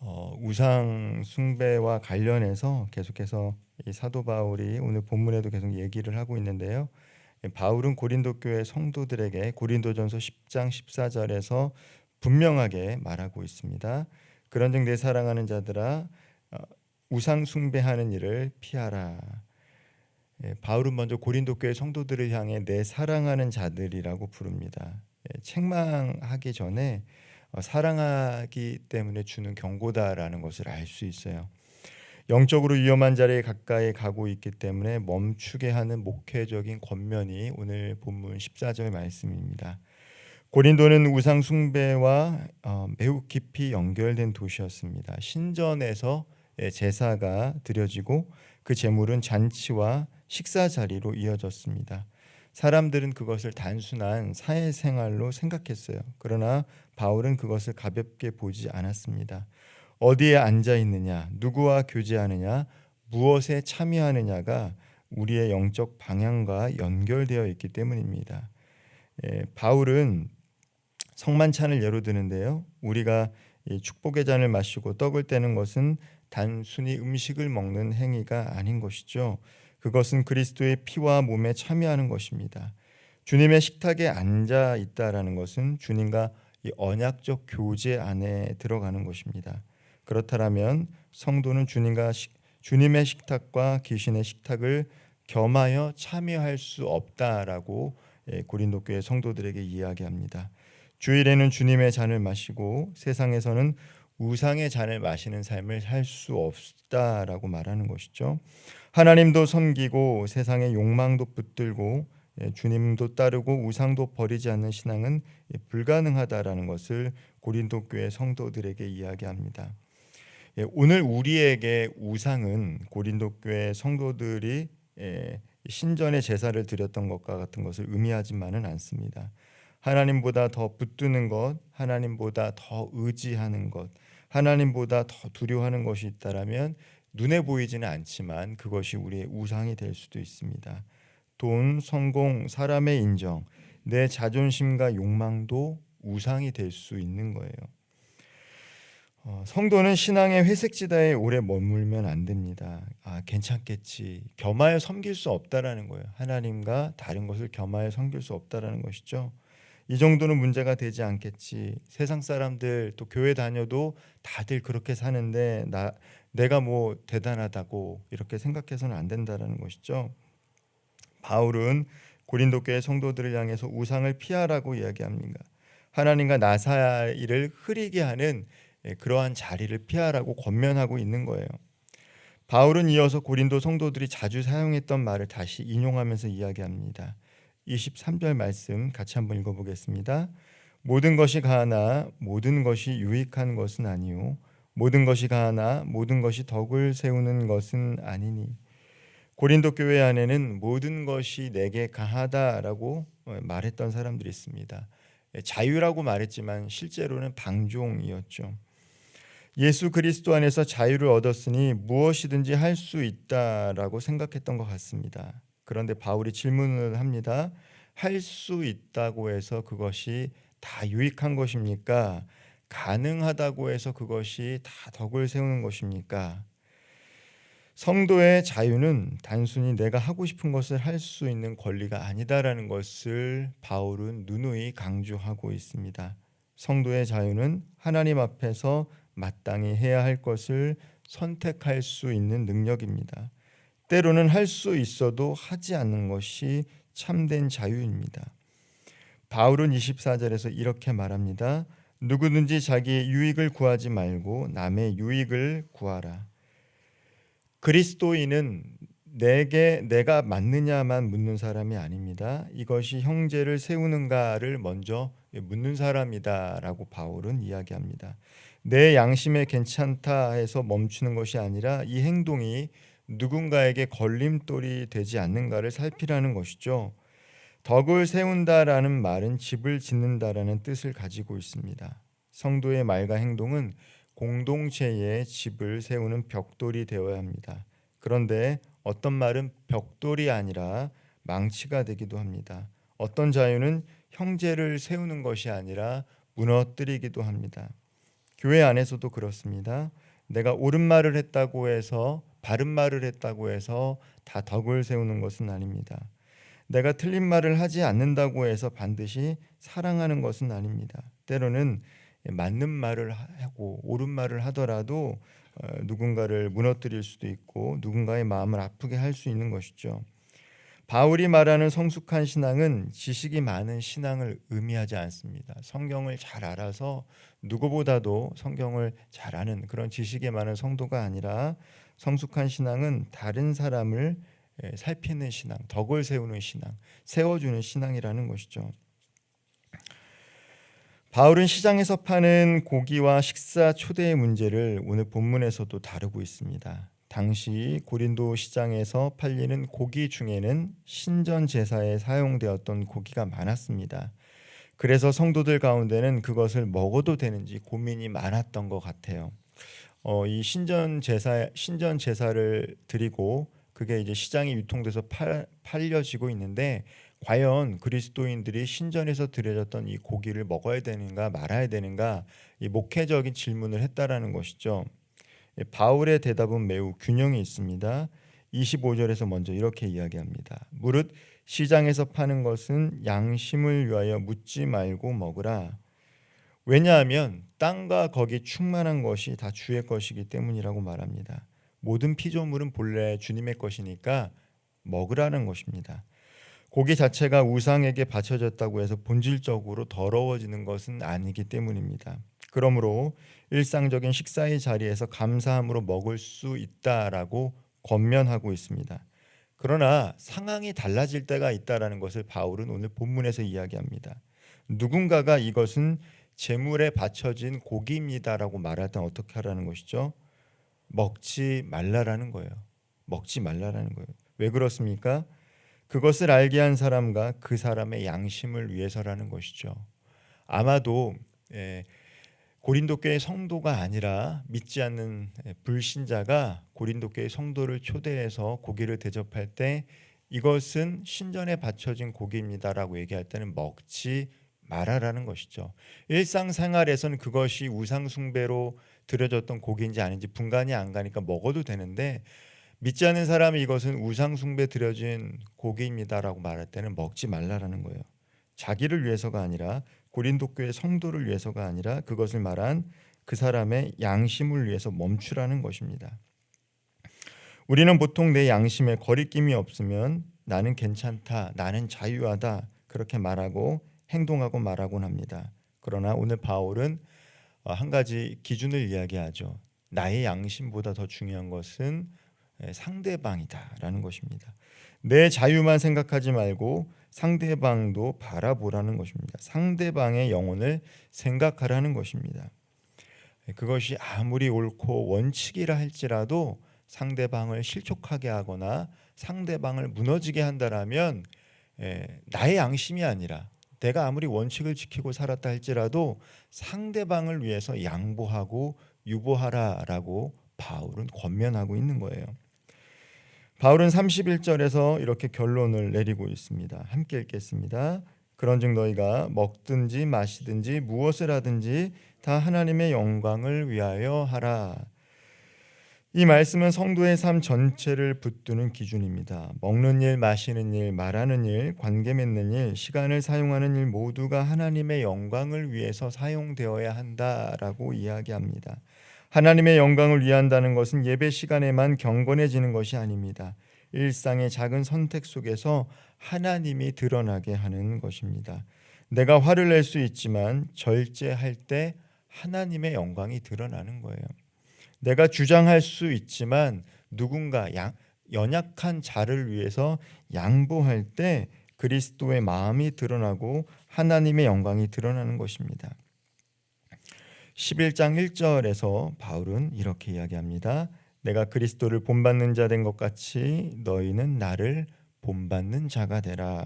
우상 숭배와 관련해서 계속해서 이 사도 바울이 오늘 본문에도 계속 얘기를 하고 있는데요. 바울은 고린도 교회 성도들에게 고린도전서 10장 14절에서 분명하게 말하고 있습니다. 그런즉 내 사랑하는 자들아, 우상 숭배하는 일을 피하라. 바울은 먼저 고린도 교회 성도들을 향해 내 사랑하는 자들이라고 부릅니다. 책망하기 전에 사랑하기 때문에 주는 경고다라는 것을 알 수 있어요. 영적으로 위험한 자리에 가까이 가고 있기 때문에 멈추게 하는 목회적인 권면이 오늘 본문 14절 말씀입니다. 고린도는 우상 숭배와 매우 깊이 연결된 도시였습니다. 신전에서 제사가 드려지고 그 제물은 잔치와 식사 자리로 이어졌습니다. 사람들은 그것을 단순한 사회생활로 생각했어요. 그러나 바울은 그것을 가볍게 보지 않았습니다. 어디에 앉아 있느냐, 누구와 교제하느냐, 무엇에 참여하느냐가 우리의 영적 방향과 연결되어 있기 때문입니다. 바울은 성만찬을 예로 드는데요. 우리가 이 축복의 잔을 마시고 떡을 떼는 것은 단순히 음식을 먹는 행위가 아닌 것이죠. 그것은 그리스도의 피와 몸에 참여하는 것입니다. 주님의 식탁에 앉아 있다라는 것은 주님과 이 언약적 교제 안에 들어가는 것입니다. 그렇다면 성도는 주님의 식탁과 귀신의 식탁을 겸하여 참여할 수 없다라고 고린도 교회 성도들에게 이야기합니다. 주일에는 주님의 잔을 마시고 세상에서는 우상의 잔을 마시는 삶을 살 수 없다라고 말하는 것이죠. 하나님도 섬기고 세상의 욕망도 붙들고 주님도 따르고 우상도 버리지 않는 신앙은 불가능하다라는 것을 고린도 교회 성도들에게 이야기합니다. 오늘 우리에게 우상은 고린도 교회 성도들이 신전에 제사를 드렸던 것과 같은 것을 의미하지만은 않습니다. 하나님보다 더 붙드는 것, 하나님보다 더 의지하는 것, 하나님보다 더 두려워하는 것이 있다라면 눈에 보이지는 않지만 그것이 우리의 우상이 될 수도 있습니다. 돈, 성공, 사람의 인정, 내 자존심과 욕망도 우상이 될 수 있는 거예요. 성도는 신앙의 회색지대에 오래 머물면 안 됩니다. 괜찮겠지. 겸하여 섬길 수 없다라는 거예요. 하나님과 다른 것을 겸하여 섬길 수 없다라는 것이죠. 이 정도는 문제가 되지 않겠지. 세상 사람들 또 교회 다녀도 다들 그렇게 사는데 내가 뭐 대단하다고 이렇게 생각해서는 안 된다라는 것이죠. 바울은 고린도 교회 성도들을 향해서 우상을 피하라고 이야기합니다. 하나님과 나 사이를 흐리게 하는 그러한 자리를 피하라고 권면하고 있는 거예요. 바울은 이어서 고린도 성도들이 자주 사용했던 말을 다시 인용하면서 이야기합니다. 23절 말씀 같이 한번 읽어보겠습니다. 모든 것이 가하나 모든 것이 유익한 것은 아니요 모든 것이 가하나 모든 것이 덕을 세우는 것은 아니니. 고린도 교회 안에는 모든 것이 내게 가하다라고 말했던 사람들이 있습니다. 자유라고 말했지만 실제로는 방종이었죠. 예수 그리스도 안에서 자유를 얻었으니 무엇이든지 할 수 있다라고 생각했던 것 같습니다. 그런데 바울이 질문을 합니다. 할 수 있다고 해서 그것이 다 유익한 것입니까? 가능하다고 해서 그것이 다 덕을 세우는 것입니까? 성도의 자유는 단순히 내가 하고 싶은 것을 할 수 있는 권리가 아니다라는 것을 바울은 누누이 강조하고 있습니다. 성도의 자유는 하나님 앞에서 마땅히 해야 할 것을 선택할 수 있는 능력입니다. 때로는 할 수 있어도 하지 않는 것이 참된 자유입니다. 바울은 24절에서 이렇게 말합니다. 누구든지 자기의 유익을 구하지 말고 남의 유익을 구하라. 그리스도인은 내가 맞느냐만 묻는 사람이 아닙니다. 이것이 형제를 세우는가를 먼저 묻는 사람이다라고 바울은 이야기합니다. 내 양심에 괜찮다 해서 멈추는 것이 아니라 이 행동이 누군가에게 걸림돌이 되지 않는가를 살피라는 것이죠. 덕을 세운다라는 말은 집을 짓는다라는 뜻을 가지고 있습니다. 성도의 말과 행동은 공동체의 집을 세우는 벽돌이 되어야 합니다. 그런데 어떤 말은 벽돌이 아니라 망치가 되기도 합니다. 어떤 자유는 형제를 세우는 것이 아니라 무너뜨리기도 합니다. 교회 안에서도 그렇습니다. 내가 옳은 말을 했다고 해서 바른 말을 했다고 해서 다 덕을 세우는 것은 아닙니다. 내가 틀린 말을 하지 않는다고 해서 반드시 사랑하는 것은 아닙니다. 때로는 맞는 말을 하고 옳은 말을 하더라도 누군가를 무너뜨릴 수도 있고 누군가의 마음을 아프게 할 수 있는 것이죠. 바울이 말하는 성숙한 신앙은 지식이 많은 신앙을 의미하지 않습니다. 성경을 잘 알아서 누구보다도 성경을 잘 아는 그런 지식이 많은 성도가 아니라 성숙한 신앙은 다른 사람을 살피는 신앙, 덕을 세우는 신앙, 세워주는 신앙이라는 것이죠. 바울은 시장에서 파는 고기와 식사 초대의 문제를 오늘 본문에서도 다루고 있습니다. 당시 고린도 시장에서 팔리는 고기 중에는 신전 제사에 사용되었던 고기가 많았습니다. 그래서 성도들 가운데는 그것을 먹어도 되는지 고민이 많았던 것 같아요. 이 신전 제사를 드리고 그게 이제 시장이 유통돼서 팔려지고 있는데 과연 그리스도인들이 신전에서 드려졌던 이 고기를 먹어야 되는가 말아야 되는가 이 목회적인 질문을 했다라는 것이죠. 바울의 대답은 매우 균형이 있습니다. 25절에서 먼저 이렇게 이야기합니다. 무릇 시장에서 파는 것은 양심을 위하여 묻지 말고 먹으라. 왜냐하면 땅과 거기 충만한 것이 다 주의 것이기 때문이라고 말합니다. 모든 피조물은 본래 주님의 것이니까 먹으라는 것입니다. 고기 자체가 우상에게 바쳐졌다고 해서 본질적으로 더러워지는 것은 아니기 때문입니다. 그러므로 일상적인 식사의 자리에서 감사함으로 먹을 수 있다라고 권면하고 있습니다. 그러나 상황이 달라질 때가 있다라는 것을 바울은 오늘 본문에서 이야기합니다. 누군가가 이것은 제물에 바쳐진 고기입니다라고 말할 때 어떻게 하라는 것이죠? 먹지 말라라는 거예요. 먹지 말라라는 거예요. 왜 그렇습니까? 그것을 알게 한 사람과 그 사람의 양심을 위해서라는 것이죠. 아마도 고린도 교회 성도가 아니라 믿지 않는 불신자가 고린도 교회 성도를 초대해서 고기를 대접할 때 이것은 신전에 바쳐진 고기입니다라고 얘기할 때는 먹지 말아라는 것이죠. 일상생활에서는 그것이 우상숭배로 드려졌던 고기인지 아닌지 분간이 안 가니까 먹어도 되는데 믿지 않는 사람이 이것은 우상숭배 드려진 고기입니다라고 말할 때는 먹지 말라라는 거예요. 자기를 위해서가 아니라 고린도 교회 성도를 위해서가 아니라 그것을 말한 그 사람의 양심을 위해서 멈추라는 것입니다. 우리는 보통 내 양심에 거리낌이 없으면 나는 괜찮다, 나는 자유하다 그렇게 말하고 행동하고 말하곤 합니다. 그러나 오늘 바울은 한 가지 기준을 이야기하죠. 나의 양심보다 더 중요한 것은 상대방이다라는 것입니다. 내 자유만 생각하지 말고 상대방도 바라보라는 것입니다. 상대방의 영혼을 생각하라는 것입니다. 그것이 아무리 옳고 원칙이라 할지라도 상대방을 실족하게 하거나 상대방을 무너지게 한다라면 나의 양심이 아니라 내가 아무리 원칙을 지키고 살았다 할지라도 상대방을 위해서 양보하고 유보하라라고 바울은 권면하고 있는 거예요. 바울은 31절에서 이렇게 결론을 내리고 있습니다. 함께 읽겠습니다. 그런즉 너희가 먹든지 마시든지 무엇을 하든지 다 하나님의 영광을 위하여 하라. 이 말씀은 성도의 삶 전체를 붙드는 기준입니다. 먹는 일, 마시는 일, 말하는 일, 관계 맺는 일, 시간을 사용하는 일 모두가 하나님의 영광을 위해서 사용되어야 한다라고 이야기합니다. 하나님의 영광을 위한다는 것은 예배 시간에만 경건해지는 것이 아닙니다. 일상의 작은 선택 속에서 하나님이 드러나게 하는 것입니다. 내가 화를 낼 수 있지만 절제할 때 하나님의 영광이 드러나는 거예요. 내가 주장할 수 있지만 누군가 연약한 자를 위해서 양보할 때 그리스도의 마음이 드러나고 하나님의 영광이 드러나는 것입니다. 11장 1절에서 바울은 이렇게 이야기합니다. 내가 그리스도를 본받는 자 된 것 같이 너희는 나를 본받는 자가 되라.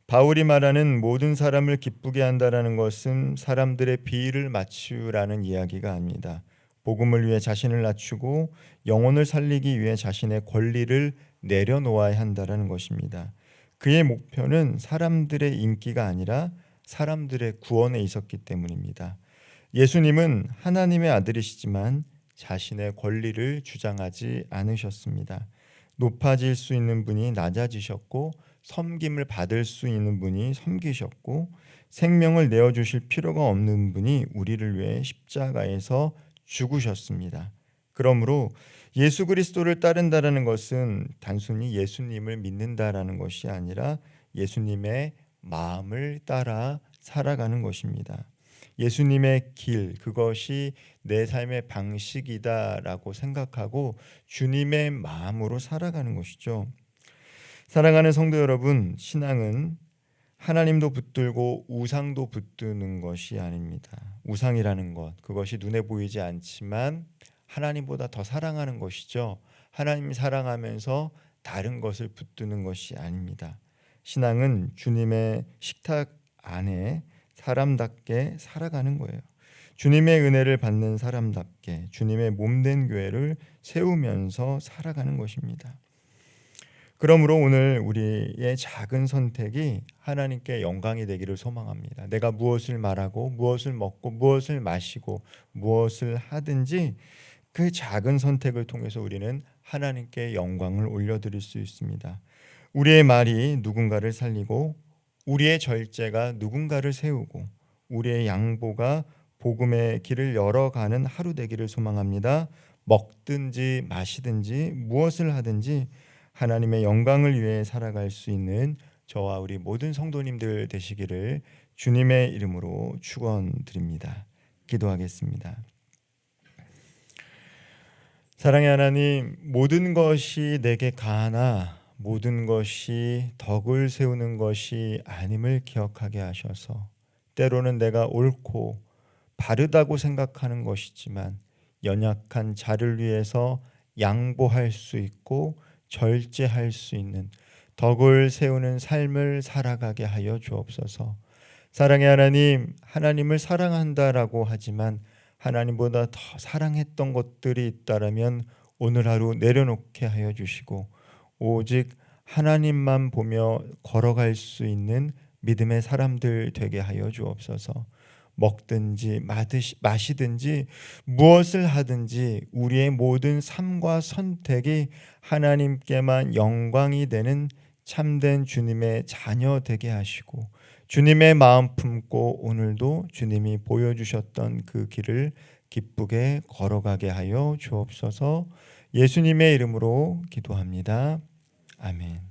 바울이 말하는 모든 사람을 기쁘게 한다라는 것은 사람들의 비위를 맞추라는 이야기가 아닙니다. 복음을 위해 자신을 낮추고 영혼을 살리기 위해 자신의 권리를 내려놓아야 한다라는 것입니다. 그의 목표는 사람들의 인기가 아니라 사람들의 구원에 있었기 때문입니다. 예수님은 하나님의 아들이시지만 자신의 권리를 주장하지 않으셨습니다. 높아질 수 있는 분이 낮아지셨고 섬김을 받을 수 있는 분이 섬기셨고 생명을 내어주실 필요가 없는 분이 우리를 위해 십자가에서 죽으셨습니다. 그러므로 예수 그리스도를 따른다라는 것은 단순히 예수님을 믿는다라는 것이 아니라 예수님의 마음을 따라 살아가는 것입니다. 예수님의 길, 그것이 내 삶의 방식이다라고 생각하고 주님의 마음으로 살아가는 것이죠. 사랑하는 성도 여러분, 신앙은 하나님도 붙들고 우상도 붙드는 것이 아닙니다. 우상이라는 것, 그것이 눈에 보이지 않지만 하나님보다 더 사랑하는 것이죠. 하나님이 사랑하면서 다른 것을 붙드는 것이 아닙니다. 신앙은 주님의 식탁 안에 사람답게 살아가는 거예요. 주님의 은혜를 받는 사람답게 주님의 몸된 교회를 세우면서 살아가는 것입니다. 그러므로 오늘 우리의 작은 선택이 하나님께 영광이 되기를 소망합니다. 내가 무엇을 말하고 무엇을 먹고 무엇을 마시고 무엇을 하든지 그 작은 선택을 통해서 우리는 하나님께 영광을 올려드릴 수 있습니다. 우리의 말이 누군가를 살리고 우리의 절제가 누군가를 세우고 우리의 양보가 복음의 길을 열어가는 하루 되기를 소망합니다. 먹든지 마시든지 무엇을 하든지 하나님의 영광을 위해 살아갈 수 있는 저와 우리 모든 성도님들 되시기를 주님의 이름으로 축원드립니다. 기도하겠습니다. 사랑의 하나님, 모든 것이 내게 가하나 모든 것이 덕을 세우는 것이 아님을 기억하게 하셔서 때로는 내가 옳고 바르다고 생각하는 것이지만 연약한 자를 위해서 양보할 수 있고 절제할 수 있는 덕을 세우는 삶을 살아가게 하여 주옵소서. 사랑의 하나님, 하나님을 사랑한다라고 하지만 하나님보다 더 사랑했던 것들이 있다라면 오늘 하루 내려놓게 하여 주시고 오직 하나님만 보며 걸어갈 수 있는 믿음의 사람들 되게 하여 주옵소서. 먹든지 마시든지 무엇을 하든지 우리의 모든 삶과 선택이 하나님께만 영광이 되는 참된 주님의 자녀 되게 하시고 주님의 마음 품고 오늘도 주님이 보여주셨던 그 길을 기쁘게 걸어가게 하여 주옵소서. 예수님의 이름으로 기도합니다. 아멘.